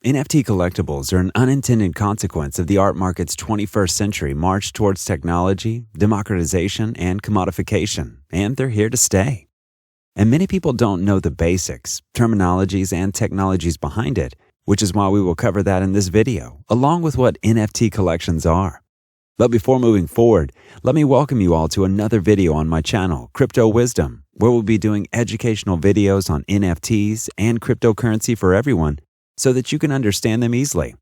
NFT collectibles are an unintended consequence of the art market's 21st century march towards technology, democratization, and commodification, and they're here to stay. And many people don't know the basics, terminologies, and technologies behind it, which is why we will cover that in this video, along with what NFT collections are. But before moving forward, let me welcome you all to another video on my channel, Crypto Wisdom, where we'll be doing educational videos on NFTs and cryptocurrency for everyone, so that you can understand them easily.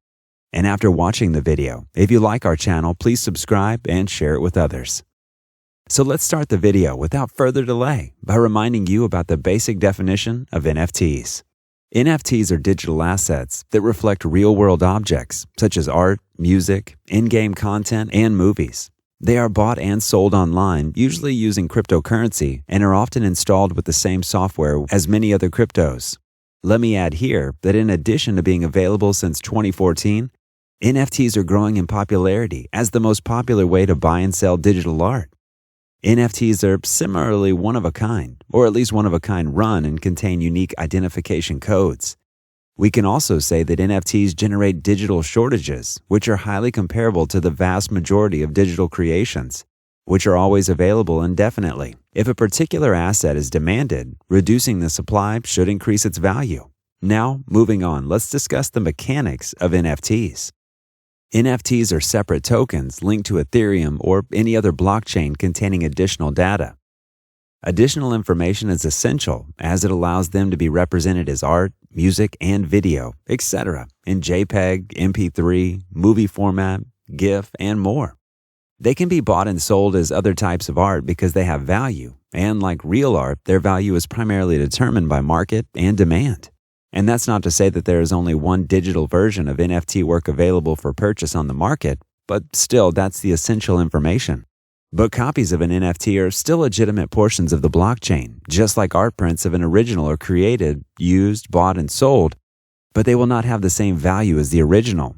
And after watching the video, if you like our channel, please subscribe and share it with others. So let's start the video without further delay by reminding you about the basic definition of NFTs. NFTs are digital assets that reflect real-world objects such as art, music, in-game content, and movies. They are bought and sold online, usually using cryptocurrency, and are often installed with the same software as many other cryptos. Let me add here that in addition to being available since 2014, NFTs are growing in popularity as the most popular way to buy and sell digital art. NFTs are similarly one-of-a-kind, or at least one-of-a-kind run and contain unique identification codes. We can also say that NFTs generate digital shortages, which are highly comparable to the vast majority of digital creations, which are always available indefinitely. If a particular asset is demanded, reducing the supply should increase its value. Now, moving on, let's discuss the mechanics of NFTs. NFTs are separate tokens linked to Ethereum or any other blockchain containing additional data. Additional information is essential as it allows them to be represented as art, music, and video, etc. in JPEG, MP3, movie format, GIF, and more. They can be bought and sold as other types of art because they have value, and like real art, their value is primarily determined by market and demand. And that's not to say that there is only one digital version of NFT work available for purchase on the market, but still, that's the essential information. But copies of an NFT are still legitimate portions of the blockchain, just like art prints of an original are created, used, bought, and sold, but they will not have the same value as the original.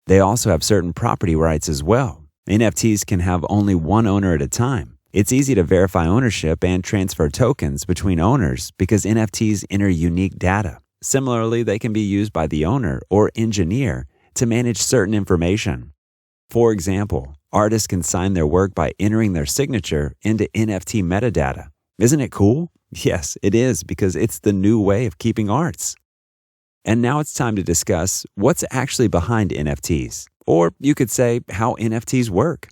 They also have certain property rights as well. NFTs can have only one owner at a time. It's easy to verify ownership and transfer tokens between owners because NFTs enter unique data. Similarly, they can be used by the owner or engineer to manage certain information. For example, artists can sign their work by entering their signature into NFT metadata. Isn't it cool? Yes, it is, because it's the new way of keeping arts. And now it's time to discuss what's actually behind NFTs. Or you could say how NFTs work.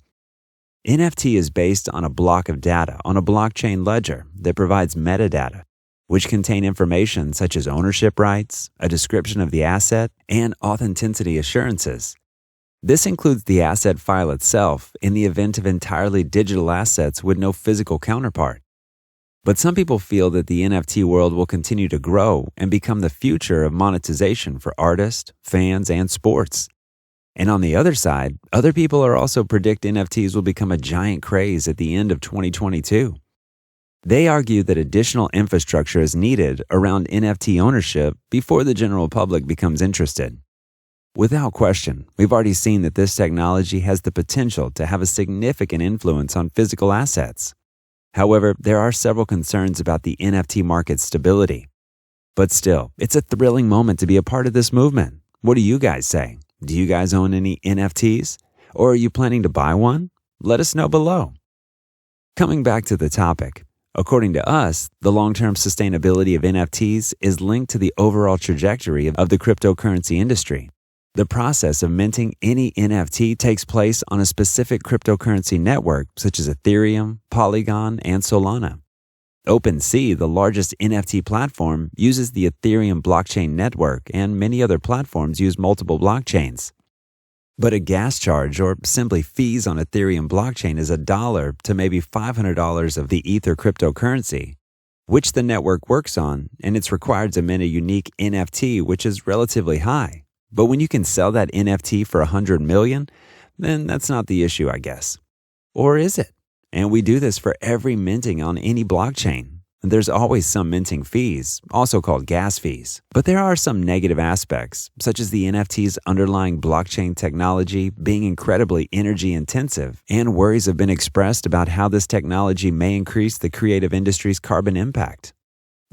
NFT is based on a block of data on a blockchain ledger that provides metadata, which contain information such as ownership rights, a description of the asset, and authenticity assurances. This includes the asset file itself in the event of entirely digital assets with no physical counterpart. But some people feel that the NFT world will continue to grow and become the future of monetization for artists, fans, and sports. And on the other side, other people are also predict NFTs will become a giant craze at the end of 2022. They argue that additional infrastructure is needed around NFT ownership before the general public becomes interested. Without question, we've already seen that this technology has the potential to have a significant influence on physical assets. However, there are several concerns about the NFT market's stability. But still, it's a thrilling moment to be a part of this movement. What do you guys say? Do you guys own any NFTs? Or are you planning to buy one? Let us know below. Coming back to the topic, according to us, the long-term sustainability of NFTs is linked to the overall trajectory of the cryptocurrency industry. The process of minting any NFT takes place on a specific cryptocurrency network such as Ethereum, Polygon, and Solana. OpenSea, the largest NFT platform, uses the Ethereum blockchain network, and many other platforms use multiple blockchains. But a gas charge or simply fees on Ethereum blockchain is $1 to maybe $500 of the Ether cryptocurrency, which the network works on, and it's required to mint a unique NFT, which is relatively high. But when you can sell that NFT for $100 million, then that's not the issue, I guess. Or is it? And we do this for every minting on any blockchain. There's always some minting fees, also called gas fees. But there are some negative aspects, such as the NFT's underlying blockchain technology being incredibly energy intensive, and worries have been expressed about how this technology may increase the creative industry's carbon impact.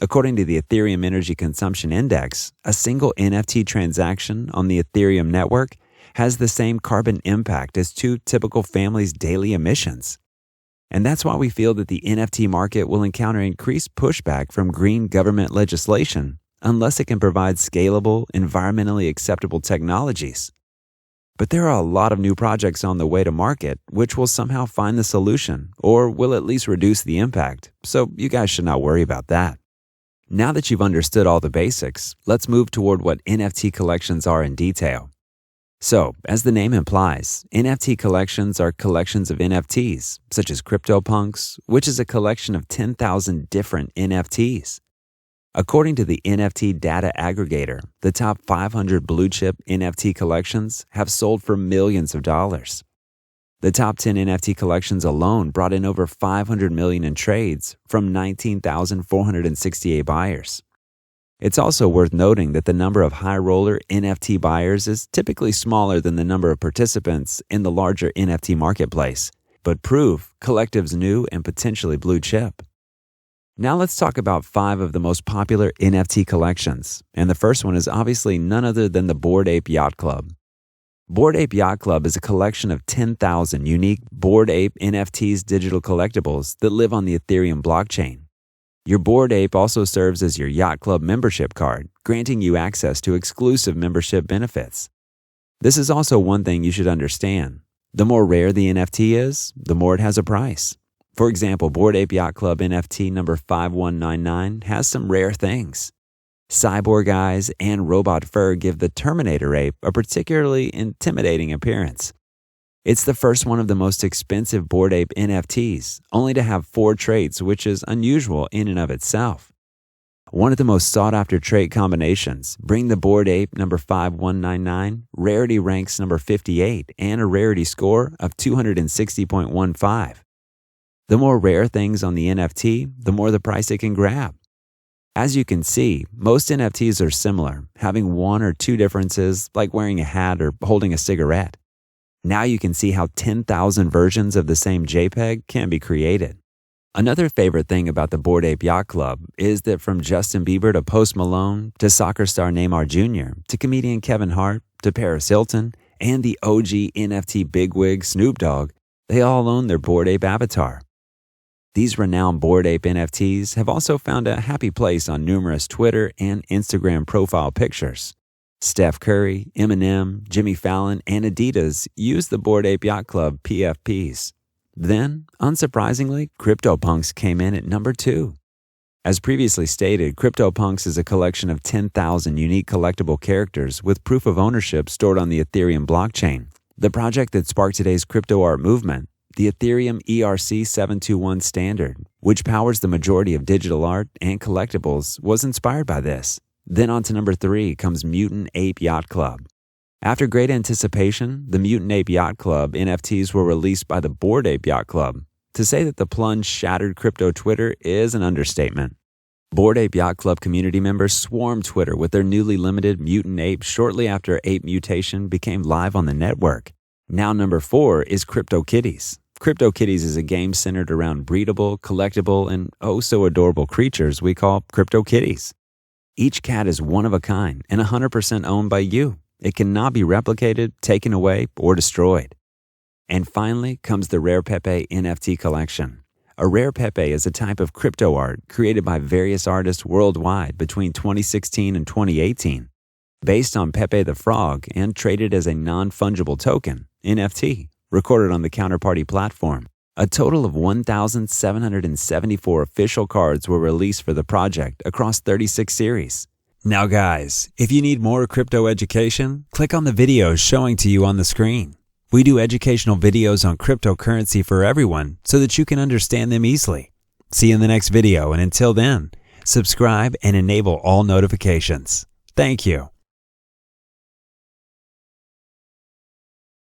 According to the Ethereum Energy Consumption Index, a single NFT transaction on the Ethereum network has the same carbon impact as two typical families' daily emissions. And that's why we feel that the NFT market will encounter increased pushback from green government legislation unless it can provide scalable, environmentally acceptable technologies. But there are a lot of new projects on the way to market which will somehow find the solution or will at least reduce the impact, so you guys should not worry about that. Now that you've understood all the basics, let's move toward what NFT collections are in detail. So, as the name implies, NFT collections are collections of NFTs, such as CryptoPunks, which is a collection of 10,000 different NFTs. According to the NFT data aggregator, the top 500 blue-chip NFT collections have sold for millions of dollars. The top 10 NFT collections alone brought in over $500 million in trades from 19,468 buyers. It's also worth noting that the number of high-roller NFT buyers is typically smaller than the number of participants in the larger NFT marketplace, but prove collectives new and potentially blue-chip. Now let's talk about 5 of the most popular NFT collections, and the first one is obviously none other than the Bored Ape Yacht Club. Bored Ape Yacht Club is a collection of 10,000 unique Bored Ape NFTs digital collectibles that live on the Ethereum blockchain. Your Bored Ape also serves as your Yacht Club membership card, granting you access to exclusive membership benefits. This is also one thing you should understand. The more rare the NFT is, the more it has a price. For example, Bored Ape Yacht Club NFT number 5199 has some rare things. Cyborg eyes and robot fur give the Terminator ape a particularly intimidating appearance. It's the first one of the most expensive Bored Ape NFTs, only to have 4 traits, which is unusual in and of itself. One of the most sought-after trait combinations, bring the Bored Ape number 5199, rarity ranks number 58, and a rarity score of 260.15. The more rare things on the NFT, the more the price it can grab. As you can see, most NFTs are similar, having 1 or 2 differences like wearing a hat or holding a cigarette. Now you can see how 10,000 versions of the same JPEG can be created. Another favorite thing about the Bored Ape Yacht Club is that from Justin Bieber to Post Malone to soccer star Neymar Jr. to comedian Kevin Hart to Paris Hilton and the OG NFT bigwig Snoop Dogg, they all own their Bored Ape avatar. These renowned Bored Ape NFTs have also found a happy place on numerous Twitter and Instagram profile pictures. Steph Curry, Eminem, Jimmy Fallon, and Adidas use the Bored Ape Yacht Club PFPs. Then, unsurprisingly, CryptoPunks came in at number 2. As previously stated, CryptoPunks is a collection of 10,000 unique collectible characters with proof of ownership stored on the Ethereum blockchain, the project that sparked today's crypto art movement. The Ethereum ERC 721 standard, which powers the majority of digital art and collectibles, was inspired by this. Then on to number 3 comes Mutant Ape Yacht Club. After great anticipation, the Mutant Ape Yacht Club NFTs were released by the Bored Ape Yacht Club. To say that the plunge shattered crypto Twitter is an understatement. Bored Ape Yacht Club community members swarmed Twitter with their newly limited Mutant Ape shortly after Ape Mutation became live on the network. Now number 4 is CryptoKitties. CryptoKitties is a game centered around breedable, collectible, and oh-so-adorable creatures we call CryptoKitties. Each cat is one of a kind and 100% owned by you. It cannot be replicated, taken away, or destroyed. And finally comes the Rare Pepe NFT collection. A Rare Pepe is a type of crypto art created by various artists worldwide between 2016 and 2018, based on Pepe the Frog and traded as a non-fungible token, NFT. Recorded on the Counterparty platform. A total of 1,774 official cards were released for the project across 36 series. Now guys, if you need more crypto education, click on the videos showing to you on the screen. We do educational videos on cryptocurrency for everyone so that you can understand them easily. See you in the next video, and until then, subscribe and enable all notifications. Thank you.